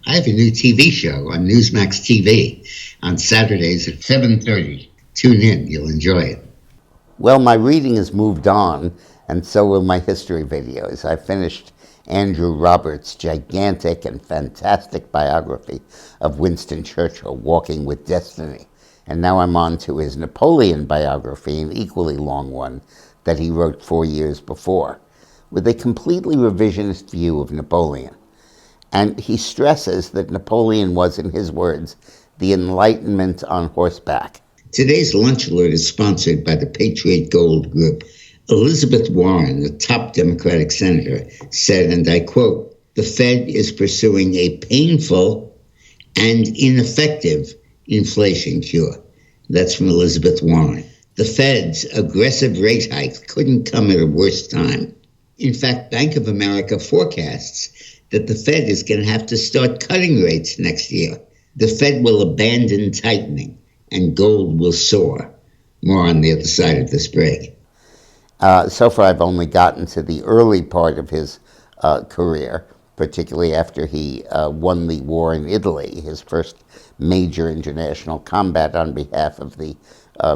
I have a new TV show on Newsmax TV on Saturdays at 7:30. Tune in. You'll enjoy it. Well, my reading has moved on, and so will my history videos. I finished Andrew Roberts' gigantic and fantastic biography of Winston Churchill, Walking with Destiny. And now I'm on to his Napoleon biography, an equally long one that he wrote 4 years before, with a completely revisionist view of Napoleon. And he stresses that Napoleon was, in his words, the Enlightenment on horseback. Today's lunch alert is sponsored by the Patriot Gold Group. Elizabeth Warren, the top Democratic senator, said, and I quote, "The Fed is pursuing a painful and ineffective inflation cure." That's from Elizabeth Warren. The Fed's aggressive rate hike couldn't come at a worse time. In fact, Bank of America forecasts that the Fed is going to have to start cutting rates next year. The Fed will abandon tightening, and gold will soar. More on the other side of this break. So far, I've only gotten to the early part of his career, particularly after he won the war in Italy, his first major international combat on behalf of the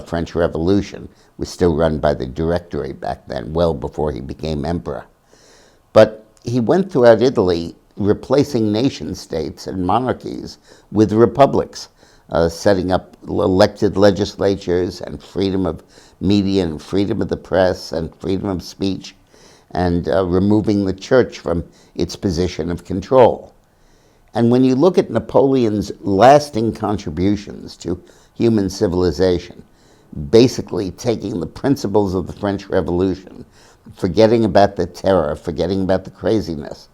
French Revolution. Was still run by the Directory back then, well before he became emperor. But he went throughout Italy replacing nation-states and monarchies with republics, setting up elected legislatures and freedom of media and freedom of the press and freedom of speech, and removing the church from its position of control. And when you look at Napoleon's lasting contributions to human civilization, basically taking the principles of the French Revolution, forgetting about the terror, forgetting about the craziness,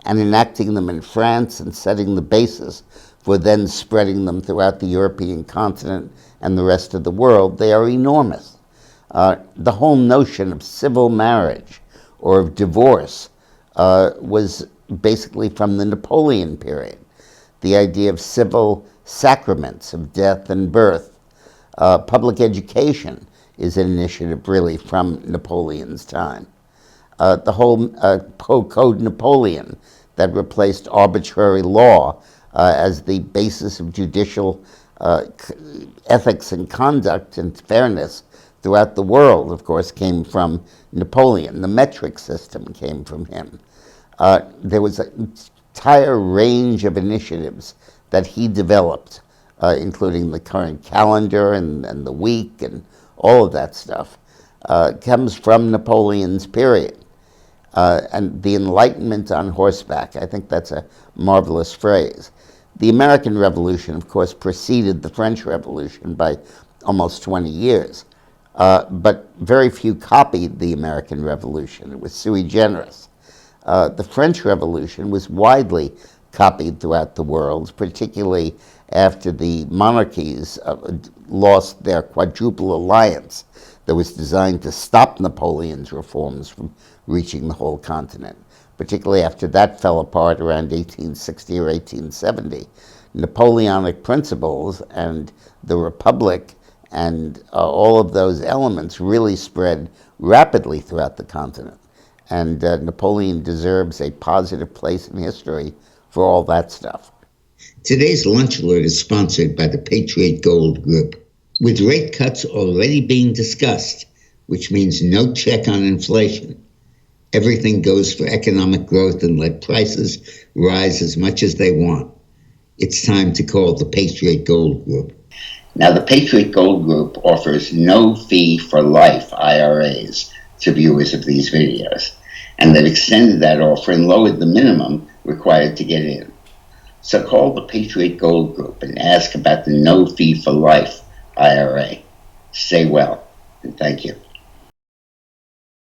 and enacting them in France and setting the basis for then spreading them throughout the European continent and the rest of the world, they are enormous. The whole notion of civil marriage or of divorce was basically from the Napoleon period. The idea of civil sacraments of death and birth. Public education is an initiative really from Napoleon's time. The whole Code Napoleon that replaced arbitrary law as the basis of judicial ethics and conduct and fairness throughout the world, of course, came from Napoleon. The metric system came from him. There was an entire range of initiatives that he developed, including the current calendar and the week and all of that stuff, comes from Napoleon's period. And the Enlightenment on horseback, I think that's a marvelous phrase. The American Revolution, of course, preceded the French Revolution by almost 20 years. But very few copied the American Revolution. It was sui generis. The French Revolution was widely copied throughout the world, particularly after the monarchies lost their quadruple alliance that was designed to stop Napoleon's reforms from reaching the whole continent. Particularly after that fell apart around 1860 or 1870. Napoleonic principles and the Republic and all of those elements really spread rapidly throughout the continent. And Napoleon deserves a positive place in history for all that stuff. Today's lunch alert is sponsored by the Patriot Gold Group. With rate cuts already being discussed, which means no check on inflation, everything goes for economic growth and let prices rise as much as they want. It's time to call the Patriot Gold Group. Now, the Patriot Gold Group offers no fee for life IRAs to viewers of these videos, and they've extended that offer and lowered the minimum required to get in. So call the Patriot Gold Group and ask about the no fee for life IRA. Stay well, and thank you.